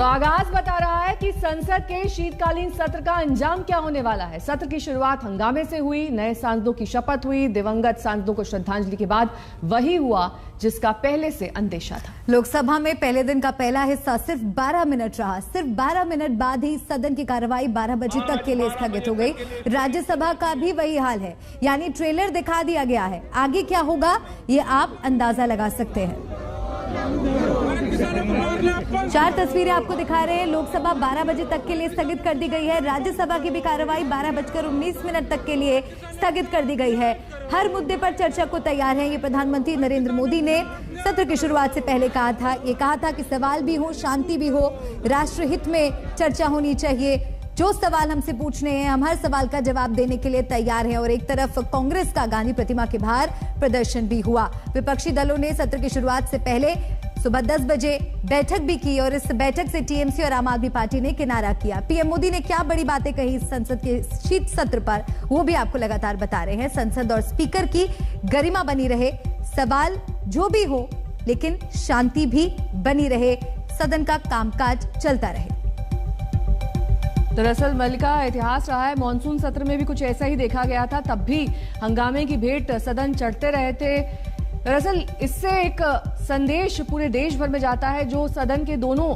तो आगाज बता रहा है कि संसद के शीतकालीन सत्र का अंजाम क्या होने वाला है। सत्र की शुरुआत हंगामे से हुई, नए सांसदों की शपथ हुई, दिवंगत सांसदों को श्रद्धांजलि के बाद वही हुआ जिसका पहले से अंदेशा था। लोकसभा में पहले दिन का पहला हिस्सा सिर्फ 12 मिनट रहा। सिर्फ 12 मिनट बाद ही सदन की कार्रवाई 12 बजे तक के लिए स्थगित हो गई। राज्यसभा का भी वही हाल है, यानी ट्रेलर दिखा दिया गया है। आगे क्या होगा ये आप अंदाजा लगा सकते हैं। 4 तस्वीरें आपको दिखा रहे हैं। लोकसभा 12 बजे तक के लिए स्थगित कर दी गई है। राज्यसभा की भी कार्रवाई 12:19 तक के लिए स्थगित कर दी गई है। हर मुद्दे पर चर्चा को तैयार है। ये प्रधानमंत्री नरेंद्र मोदी ने सत्र की शुरुआत से पहले कहा था कि सवाल भी हो, शांति भी हो, राष्ट्रहित में चर्चा होनी चाहिए। जो सवाल हमसे पूछने हैं, हम हर सवाल का जवाब देने के लिए तैयार हैं। और एक तरफ कांग्रेस का गांधी प्रतिमा के बाहर प्रदर्शन भी हुआ। विपक्षी दलों ने सत्र की शुरुआत से पहले सुबह 10 बजे बैठक भी की और इस बैठक से टीएमसी और आम आदमी पार्टी ने किनारा किया। पीएम मोदी ने क्या बड़ी बातें कही संसद के शीत सत्र पर, वो भी आपको लगातार बता रहे हैं। संसद और स्पीकर की गरिमा बनी रहे, सवाल जो भी हो लेकिन शांति भी बनी रहे, सदन का कामकाज चलता रहे। दरअसल मल्लिका, इतिहास रहा है, मॉनसून सत्र में भी कुछ ऐसा ही देखा गया था। तब भी हंगामे की भेंट सदन चढ़ते रहे थे। दरअसल इससे एक संदेश पूरे देश भर में जाता है, जो सदन के दोनों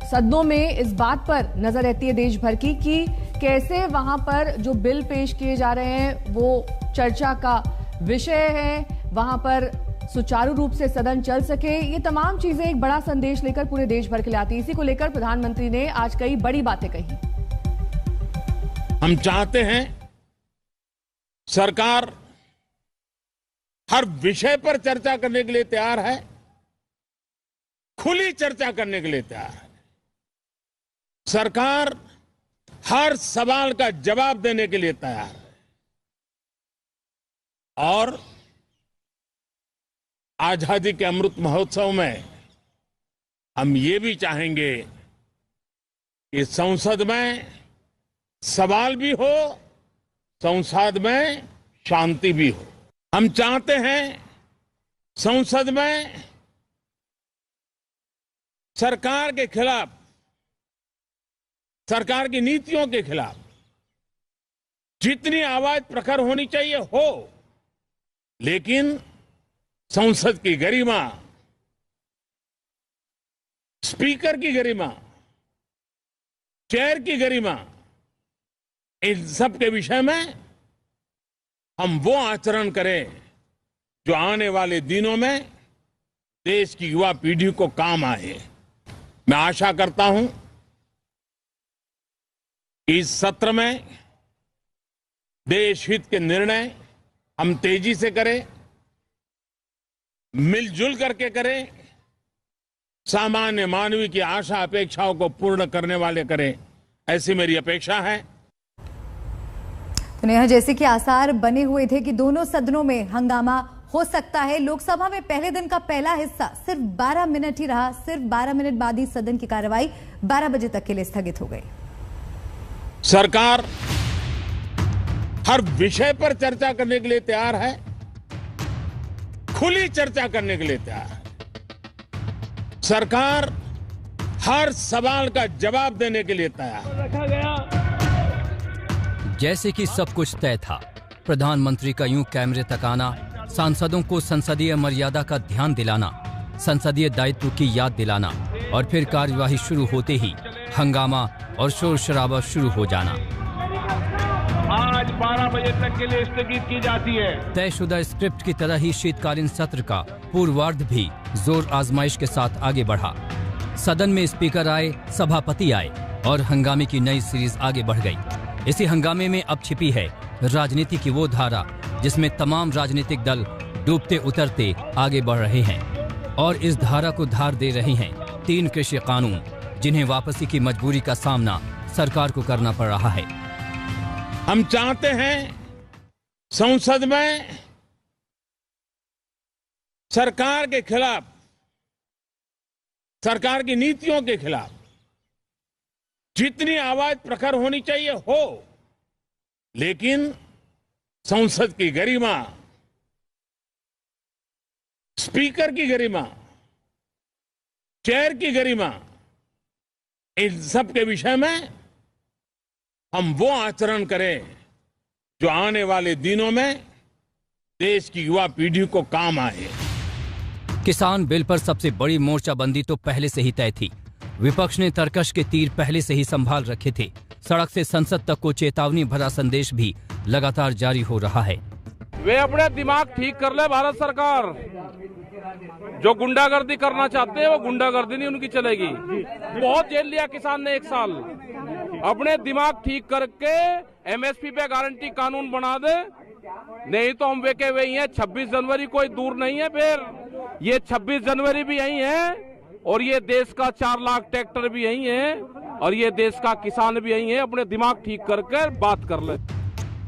सदनों में इस बात पर नजर रहती है देश भर की कि कैसे वहां पर जो बिल पेश किए जा रहे हैं वो चर्चा का विषय है, वहां पर सुचारू रूप से सदन चल सके। ये तमाम चीजें एक बड़ा संदेश लेकर पूरे देश भर के लिए आती है। इसी को लेकर प्रधानमंत्री ने आज कई बड़ी बातें कही। हम चाहते हैं सरकार हर विषय पर चर्चा करने के लिए तैयार है, खुली चर्चा करने के लिए तैयार है। सरकार हर सवाल का जवाब देने के लिए तैयार है। और आजादी के अमृत महोत्सव में हम ये भी चाहेंगे कि संसद में सवाल भी हो, संसद में शांति भी हो। हम चाहते हैं संसद में सरकार के खिलाफ, सरकार की नीतियों के खिलाफ जितनी आवाज प्रखर होनी चाहिए हो, लेकिन संसद की गरिमा, स्पीकर की गरिमा, चेयर की गरिमा, इन सब के विषय में हम वो आचरण करें जो आने वाले दिनों में देश की युवा पीढ़ी को काम आए। मैं आशा करता हूं कि इस सत्र में देश हित के निर्णय हम तेजी से करें, मिलजुल करके करें, सामान्य मानवीय की आशा अपेक्षाओं को पूर्ण करने वाले करें, ऐसी मेरी अपेक्षा है। तो नेहा, जैसे कि आसार बने हुए थे कि दोनों सदनों में हंगामा हो सकता है। लोकसभा में पहले दिन का पहला हिस्सा सिर्फ 12 मिनट ही रहा। सिर्फ 12 मिनट बाद ही सदन की कार्रवाई 12 बजे तक के लिए स्थगित हो गई। सरकार हर विषय पर चर्चा करने के लिए तैयार है, खुली चर्चा करने के लिए तैयार है। सरकार हर सवाल का जवाब देने के लिए तैयार रखा गया। जैसे कि सब कुछ तय था, प्रधानमंत्री का यूं कैमरे तक आना, सांसदों को संसदीय मर्यादा का ध्यान दिलाना, संसदीय दायित्व की याद दिलाना और फिर कार्यवाही शुरू होते ही हंगामा और शोर शराबा शुरू हो जाना। आज 12 बजे तक के लिए स्थगित की जाती है। तयशुदा स्क्रिप्ट की तरह ही शीतकालीन सत्र का पूर्वार्ध भी जोर आजमाइश के साथ आगे बढ़ा। सदन में स्पीकर आए, सभापति आए और हंगामे की नई सीरीज आगे बढ़ गई। इसी हंगामे में अब छिपी है राजनीति की वो धारा जिसमें तमाम राजनीतिक दल डूबते उतरते आगे बढ़ रहे हैं और इस धारा को धार दे रहे हैं 3 कृषि कानून, जिन्हें वापसी की मजबूरी का सामना सरकार को करना पड़ रहा है। हम चाहते हैं संसद में सरकार के खिलाफ, सरकार की नीतियों के खिलाफ जितनी आवाज प्रखर होनी चाहिए हो, लेकिन संसद की गरिमा, स्पीकर की गरिमा, चेयर की गरिमा, इन सब के विषय में हम वो आचरण करें जो आने वाले दिनों में देश की युवा पीढ़ी को काम आए। किसान बिल पर सबसे बड़ी मोर्चाबंदी तो पहले से ही तय थी। विपक्ष ने तरकश के तीर पहले से ही संभाल रखे थे। सड़क से संसद तक को चेतावनी भरा संदेश भी लगातार जारी हो रहा है। वे अपने दिमाग ठीक कर ले भारत सरकार। जो गुंडागर्दी करना चाहते हैं वो गुंडागर्दी नहीं उनकी चलेगी। बहुत जेल लिया किसान ने 1 साल। अपने दिमाग ठीक करके एमएसपी पे गारंटी कानून बना दे, नहीं तो हम वेके वही हैं। 26 जनवरी कोई दूर नहीं है, फिर ये 26 जनवरी भी यही है और ये देश का 4 लाख ट्रैक्टर भी यही है और ये देश का किसान भी यही है। अपने दिमाग ठीक करके बात कर ले।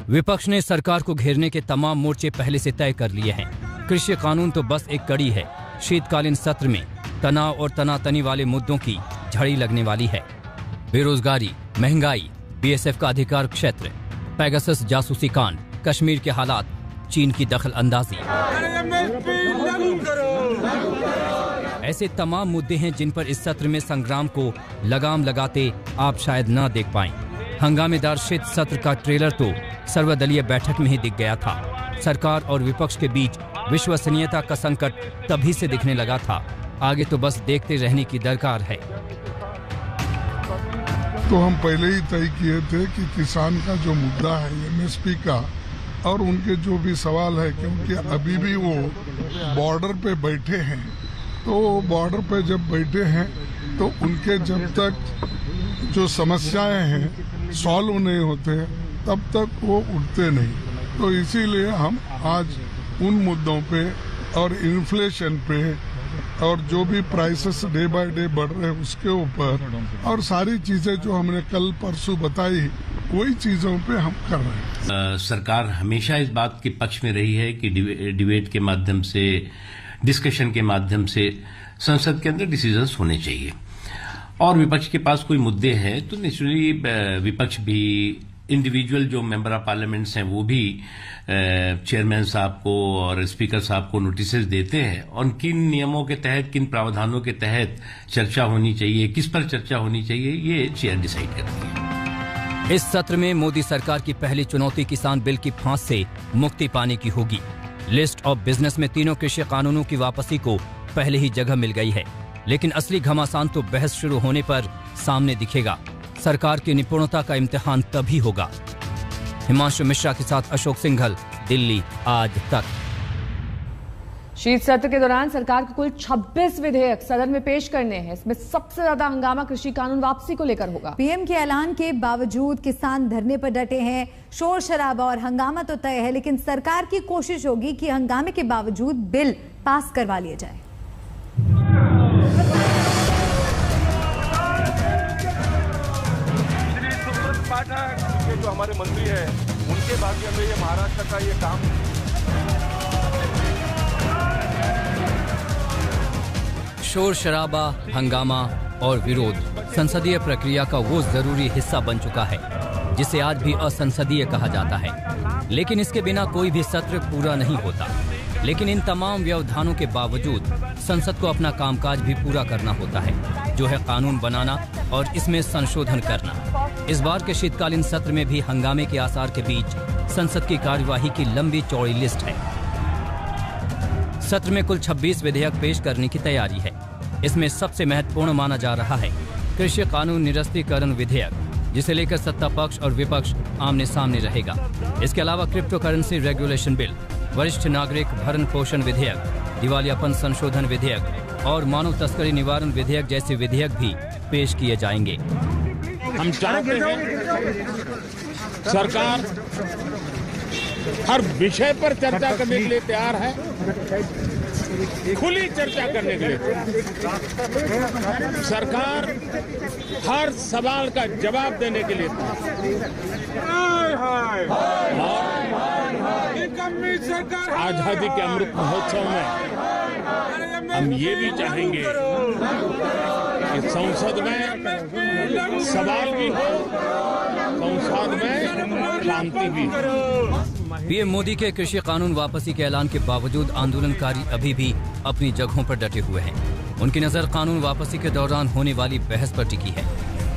विपक्ष ने सरकार को घेरने के तमाम मोर्चे पहले से तय कर लिए हैं। कृषि कानून तो बस एक कड़ी है। शीतकालीन सत्र में तनाव और तनातनी वाले मुद्दों की झड़ी लगने वाली है। बेरोजगारी, महंगाई, बीएसएफ का अधिकार क्षेत्र, पेगासस जासूसी कांड, कश्मीर के हालात, चीन की दखल अंदाजी, ऐसे तमाम मुद्दे हैं जिन पर इस सत्र में संग्राम को लगाम लगाते आप शायद न देख पाएं। हंगामेदार शीत सत्र का ट्रेलर तो सर्वदलीय बैठक में ही दिख गया था। सरकार और विपक्ष के बीच विश्वसनीयता का संकट तभी से दिखने लगा था। आगे तो बस देखते रहने की दरकार है। तो हम पहले ही तय किए थे कि किसान का जो मुद्दा है एमएसपी का और उनके जो भी सवाल है, क्योंकि अभी भी वो बॉर्डर पे बैठे हैं, तो बॉर्डर पे जब बैठे हैं तो उनके जब तक जो समस्याएं हैं सॉल्व नहीं होते तब तक वो उठते नहीं। तो इसीलिए हम आज उन मुद्दों पे और इन्फ्लेशन पे और जो भी प्राइसेस डे बाय डे बढ़ रहे हैं उसके ऊपर और सारी चीजें जो हमने कल परसों बताई वही चीजों पे हम कर रहे हैं। सरकार हमेशा इस बात के पक्ष में रही है कि डिबेट के माध्यम से, डिस्कशन के माध्यम से संसद के अंदर डिसीजंस होने चाहिए। और विपक्ष के पास कोई मुद्दे हैं तो नेचुरली विपक्ष भी, इंडिविजुअल जो मेंबर ऑफ पार्लियामेंट्स हैं वो भी चेयरमैन साहब को और स्पीकर साहब को नोटिसेस देते हैं और किन नियमों के तहत, किन प्रावधानों के तहत चर्चा होनी चाहिए, किस पर चर्चा होनी चाहिए, ये चेयर डिसाइड करती है। इस सत्र में मोदी सरकार की पहली चुनौती किसान बिल की फांस से मुक्ति पाने की होगी। लिस्ट ऑफ बिजनेस में तीनों कृषि कानूनों की वापसी को पहले ही जगह मिल गई है, लेकिन असली घमासान तो बहस शुरू होने पर सामने दिखेगा। सरकार की निपुणता का इम्तिहान तभी होगा। हिमांशु मिश्रा के साथ अशोक सिंघल, दिल्ली आज तक। शीत सत्र के दौरान सरकार को कुल 26 विधेयक सदन में पेश करने हैं। इसमें सबसे ज्यादा हंगामा कृषि कानून वापसी को लेकर होगा। पीएम के ऐलान के बावजूद किसान धरने पर डटे हैं। शोर शराबा और हंगामा तो तय है, लेकिन सरकार की कोशिश होगी कि हंगामे के बावजूद बिल पास करवा लिया जाए। जो हमारे मंत्री हैं उनके भाग्य में ये महाराष्ट्र का ये काम। शोर शराबा, हंगामा और विरोध संसदीय प्रक्रिया का वो जरूरी हिस्सा बन चुका है जिसे आज भी असंसदीय कहा जाता है। लेकिन इसके बिना कोई भी सत्र पूरा नहीं होता। लेकिन इन तमाम व्यवधानों के बावजूद संसद को अपना कामकाज भी पूरा करना होता है, जो है कानून बनाना और इसमें संशोधन करना। इस बार के शीतकालीन सत्र में भी हंगामे के आसार के बीच संसद की कार्यवाही की लंबी चौड़ी लिस्ट है। सत्र में कुल 26 विधेयक पेश करने की तैयारी है। इसमें सबसे महत्वपूर्ण माना जा रहा है कृषि कानून निरस्तीकरण विधेयक, जिसे लेकर सत्ता पक्ष और विपक्ष आमने सामने रहेगा। इसके अलावा क्रिप्टो करेंसी रेगुलेशन बिल, वरिष्ठ नागरिक भरण पोषण विधेयक, दिवालियापन संशोधन विधेयक और मानव तस्करी निवारण विधेयक जैसे विधेयक भी पेश किए जाएंगे। हम चाहते हैं सरकार हर विषय पर चर्चा करने के लिए तैयार है, खुली चर्चा करने के लिए। सरकार हर सवाल का जवाब देने के लिए आजादी के अमृत महोत्सव में हम ये भी चाहेंगे कि संसद में सवाल भी हो, संसद में शांति भी हो। पीएम मोदी के कृषि कानून वापसी के ऐलान के बावजूद आंदोलनकारी अभी भी अपनी जगहों पर डटे हुए हैं। उनकी नजर कानून वापसी के दौरान होने वाली बहस पर टिकी है।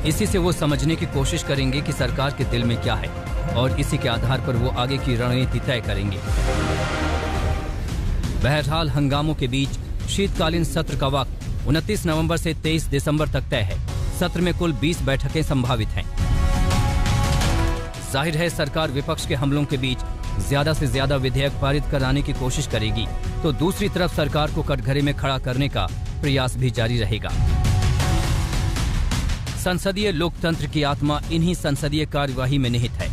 इसी से वो समझने की कोशिश करेंगे कि सरकार के दिल में क्या है और इसी के आधार पर वो आगे की रणनीति तय करेंगे। बहरहाल हंगामों के बीच शीतकालीन सत्र का वक्त 29 नवंबर से 23 दिसंबर तक तय है। सत्र में कुल 20 बैठकें संभावित हैं। जाहिर है सरकार विपक्ष के हमलों के बीच ज्यादा से ज्यादा विधेयक पारित कराने की कोशिश करेगी, तो दूसरी तरफ सरकार को कटघरे में खड़ा करने का प्रयास भी जारी रहेगा। संसदीय लोकतंत्र की आत्मा इन्हीं संसदीय कार्यवाही में निहित है,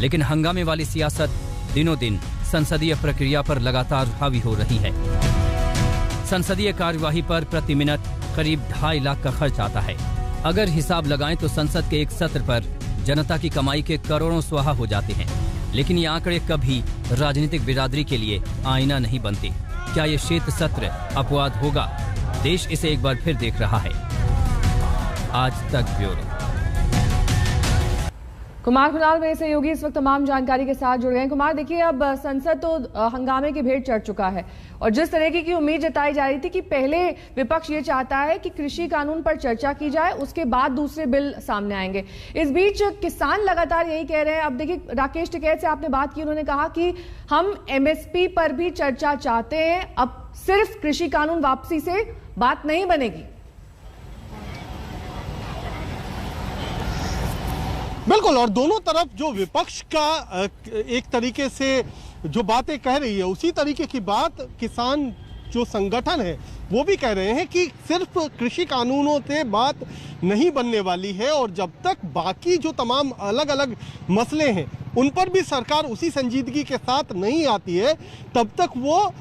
लेकिन हंगामे वाली सियासत दिनों दिन संसदीय प्रक्रिया पर लगातार हावी हो रही है। संसदीय कार्यवाही पर प्रति मिनट करीब 2.5 लाख का खर्च आता है। अगर हिसाब लगाएं तो संसद के एक सत्र पर जनता की कमाई के करोड़ों स्वाहा हो जाते हैं, लेकिन ये आंकड़े कभी राजनीतिक बिरादरी के लिए आईना नहीं बनते। क्या ये शीत सत्र अपवाद होगा? देश इसे एक बार फिर देख रहा है। आज तक ब्यूरो। कुमार खुनाल मेरे सहयोगी इस वक्त तमाम जानकारी के साथ जुड़ गए हैं। कुमार, देखिए अब संसद तो हंगामे की भेंट चढ़ चुका है और जिस तरह की उम्मीद जताई जा रही थी कि पहले विपक्ष ये चाहता है कि कृषि कानून पर चर्चा की जाए, उसके बाद दूसरे बिल सामने आएंगे। इस बीच किसान लगातार यही कह रहे हैं। अब देखिए राकेश टिकैत से आपने बात की, उन्होंने कहा कि हम एमएसपी पर भी चर्चा चाहते हैं, अब सिर्फ कृषि कानून वापसी से बात नहीं बनेगी। बिल्कुल, और दोनों तरफ जो विपक्ष का एक तरीके से जो बातें कह रही है उसी तरीके की बात किसान जो संगठन है वो भी कह रहे हैं कि सिर्फ कृषि कानूनों से बात नहीं बनने वाली है और जब तक बाकी जो तमाम अलग अलग मसले हैं उन पर भी सरकार उसी संजीदगी के साथ नहीं आती है तब तक वो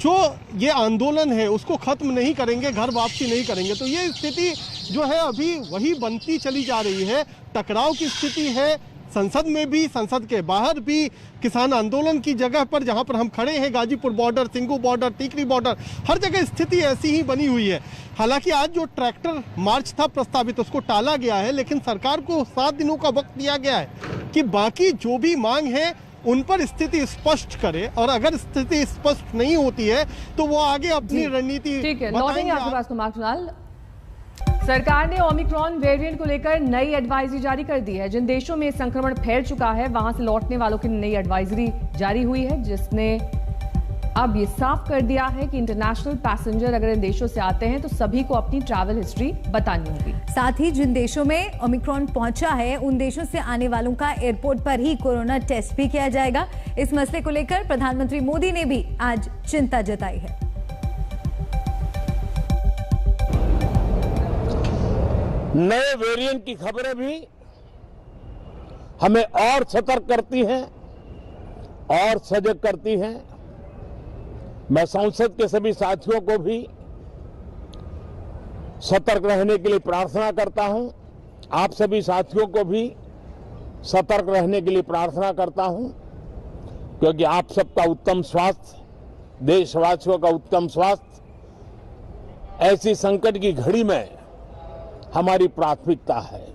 जो ये आंदोलन है उसको खत्म नहीं करेंगे, घर वापसी नहीं करेंगे। तो ये स्थिति जो है अभी वही बनती चली जा रही है। टकराव की स्थिति है संसद में भी, संसद के बाहर भी। किसान आंदोलन की जगह पर जहां पर हम खड़े हैं, Ghazipur border, Singhu border, Tikri border, हर जगह स्थिति ऐसी ही बनी हुई है। हालांकि आज जो ट्रैक्टर मार्च था प्रस्तावित उसको टाला गया है, लेकिन सरकार को 7 दिनों का वक्त दिया गया है कि बाकी जो भी मांग है उन पर स्थिति स्पष्ट करे और अगर स्थिति स्पष्ट नहीं होती है तो वो आगे अपनी रणनीति। ठीक है, लौटेंगे आपके पास कुमार खुनाल। सरकार ने ओमिक्रॉन वेरिएंट को लेकर नई एडवाइजरी जारी कर दी है। जिन देशों में संक्रमण फैल चुका है वहां से लौटने वालों की नई एडवाइजरी जारी हुई है, जिसने अब ये साफ कर दिया है कि इंटरनेशनल पैसेंजर अगर इन देशों से आते हैं तो सभी को अपनी ट्रैवल हिस्ट्री बतानी होगी। साथ ही जिन देशों में ओमिक्रॉन पहुंचा है उन देशों से आने वालों का एयरपोर्ट पर ही कोरोना टेस्ट भी किया जाएगा। इस मसले को लेकर प्रधानमंत्री मोदी ने भी आज चिंता जताई है। नए वेरिएंट की खबरें भी हमें और सतर्क करती हैं और सजग करती हैं। मैं संसद के सभी साथियों को भी सतर्क रहने के लिए प्रार्थना करता हूं। आप सभी साथियों को भी सतर्क रहने के लिए प्रार्थना करता हूं, क्योंकि आप सबका उत्तम स्वास्थ्य, देशवासियों का उत्तम स्वास्थ्य ऐसी संकट की घड़ी में हमारी प्राथमिकता है।